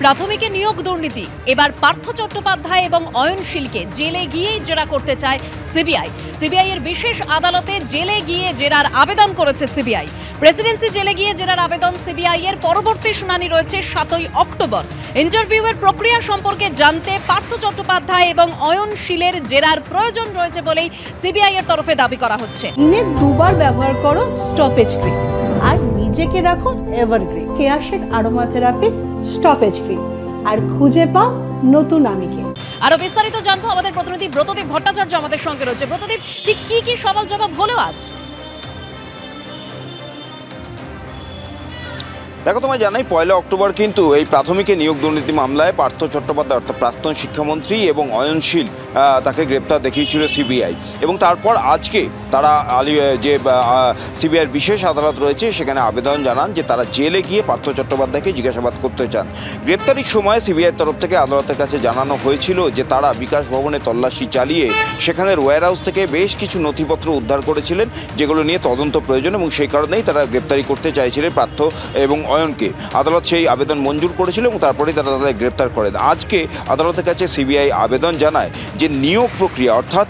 প্রাথমিকে নিয়োগ দুর্নীতি, এবার পার্থ চট্টোপাধ্যায় এবং অয়নশীলকে জেলে গিয়েই জেরা করতে চায় সিবিআই। সিবিআই এর বিশেষ আদালতে জেলে গিয়ে জেরার আবেদন করেছে সিবিআই। প্রেসিডেন্সি জেলে গিয়ে জেরার আবেদন সিবিআই এর পরবর্তী শুনানি রয়েছে 7ই অক্টোবর। ইন্টারভিউয়ের প্রক্রিয়া সম্পর্কে জানতে পার্থ চট্টোপাধ্যায় এবং অয়নশীলের জেরার প্রয়োজন রয়েছে বলেই সিবিআই এর তরফে দাবি করা হচ্ছে। দিনে দুবার ব্যবহার করো স্টপেজ ক্রিম আর নিজেকে রাখো evergreen Keya Seth aroma therapy stoppage cream আর খুঁজে পাও নতুন আমিকে। আরো বিস্তারিত জানবো, আমাদের প্রতিনিধি ব্রতদীপ ভট্টাচার্য আমাদের সঙ্গে রয়েছে। ব্রতদীপ, ঠিক কি সওয়াল জবাব হলো আজ? দেখো, তোমায় জানাই 1 অক্টোবর কিন্তু এই প্রাথমিকে নিয়োগ দুর্নীতি মামলায় পার্থ চট্টোপাধ্যায় অর্থাৎ প্রাক্তন শিক্ষামন্ত্রী এবং অয়নশীল তাকে গ্রেপ্তার দেখিয়েছিল সিবিআই। এবং তারপর আজকে তারা যে সিবিআইয়ের বিশেষ আদালত রয়েছে সেখানে আবেদন জানান যে তারা জেলে গিয়ে পার্থ চট্টোপাধ্যায়কে জিজ্ঞাসাবাদ করতে চান। গ্রেপ্তারির সময় সিবিআইয়ের তরফ থেকে আদালতের কাছে জানানো হয়েছিল যে তারা বিকাশ ভবনে তল্লাশি চালিয়ে সেখানের ওয়্যার হাউস থেকে বেশ কিছু নথিপত্র উদ্ধার করেছিলেন যেগুলো নিয়ে তদন্ত প্রয়োজন, এবং সেই কারণেই তারা গ্রেপ্তারি করতে চাইছিলেন পার্থ এবং অয়নকে। আদালত সেই আবেদন মঞ্জুর করেছিল এবং তারপরেই তারা তাদের গ্রেপ্তার করেন। আজকে আদালতের কাছে সিবিআই আবেদন জানায় যে নিয়োগ প্রক্রিয়া অর্থাৎ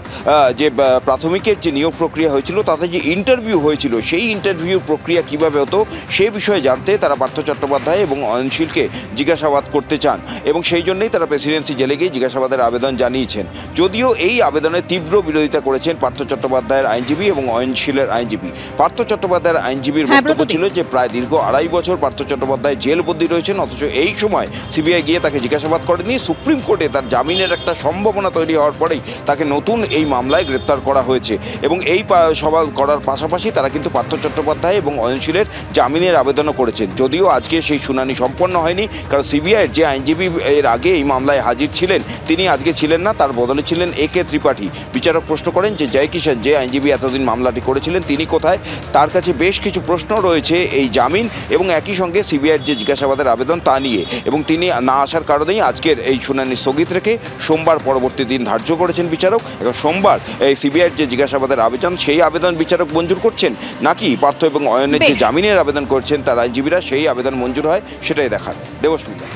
যে প্রাথমিকের যে নিয়োগ প্রক্রিয়া হয়েছিল তাতে যে ইন্টারভিউ হয়েছিল সেই ইন্টারভিউ প্রক্রিয়া কীভাবে হতো সে বিষয়ে জানতে তারা পার্থ চট্টোপাধ্যায় এবং অয়নশীলকে জিজ্ঞাসাবাদ করতে চান, এবং সেই জন্যই তারা প্রেসিডেন্সি জেলে গিয়ে জিজ্ঞাসাবাদের আবেদন জানিয়েছেন। যদিও এই আবেদনের তীব্র বিরোধিতা করেছেন পার্থ চট্টোপাধ্যায়ের আইনজীবী এবং অয়নশীলের আইনজীবী। পার্থ চট্টোপাধ্যায়ের আইনজীবীর বক্তব্য ছিল যে প্রায় দীর্ঘ 2.5 বছর পার্থ চট্টোপাধ্যায় জেলবন্দি রয়েছেন, অথচ এই সময় সিবিআই গিয়ে তাকে জিজ্ঞাসাবাদ করেনি। সুপ্রিম কোর্টে তার জামিনের একটা সম্ভাবনা তৈরি হওয়ার পরেই তাকে নতুন এই মামলায় গ্রেপ্তার করা হয়েছে, এবং এই সওয়াল করার পাশাপাশি তারা কিন্তু পার্থ চট্টোপাধ্যায় এবং অয়নশীলের জামিনের আবেদনও করেছেন। যদিও আজকে সেই শুনানি সম্পন্ন হয়নি, কারণ সিবিআইয়ের যে আইনজীবী এর আগে এই মামলায় হাজির ছিলেন তিনি আজকে ছিলেন না, তার বদলে ছিলেন একে ত্রিপাঠী। বিচারক প্রশ্ন করেন যে জয় কিষাণ যে আইনজীবী এতদিন মামলাটি করেছিলেন তিনি কোথায়। তার কাছে বেশ কিছু প্রশ্ন রয়েছে এই জামিন এবং একই সঙ্গে সিবিআইয়ের যে জিজ্ঞাসাবাদের আবেদন তা নিয়ে, এবং তিনি না আসার কারণেই আজকের এই শুনানি স্থগিত রেখে সোমবার পরবর্তী দিন ধার্য করেছেন বিচারক। এবং সোমবার এই সিবিআইয়ের যে জিজ্ঞাসাবাদের আবেদন সেই আবেদন বিচারক মঞ্জুর করছেন নাকি পার্থ এবং অয়নের যে জামিনের আবেদন করছেন তার আইনজীবীরা সেই আবেদন মঞ্জুর হয় সেটাই দেখার। দেবস্মিতা,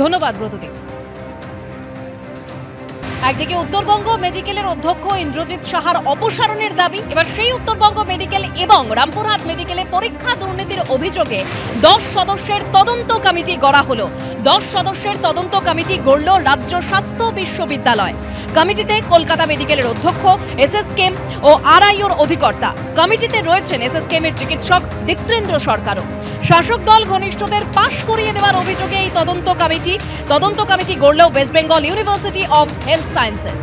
ধন্যবাদ ব্রতদীপ। একদিকে উত্তরবঙ্গ মেডিকেলের অধ্যক্ষ ইন্দ্রজিৎ সাহার অপসারণের দাবি, এবার সেই উত্তরবঙ্গ মেডিকেল এবং রামপুরহাট মেডিকেলে পরীক্ষা দুর্নীতির অভিযোগে 10 সদস্যের তদন্ত কমিটি গড়া হলো। 10 সদস্যের তদন্ত কমিটি গড়ল রাজ্য স্বাস্থ্য বিশ্ববিদ্যালয়। কমিটিতে কলকাতা মেডিকেলের অধ্যক্ষ, এসএসকেএম ও আরআইওর অধিকর্তা। কমিটিতে রয়েছেন এসএসকেএমের চিকিৎসক দীপ্তেন্দ্র সরকারও। শাসক দল ঘনিষ্ঠদের পাশ করিয়ে দেওয়ার অভিযোগে এই তদন্ত কমিটি গড়ল West Bengal university of health sciences.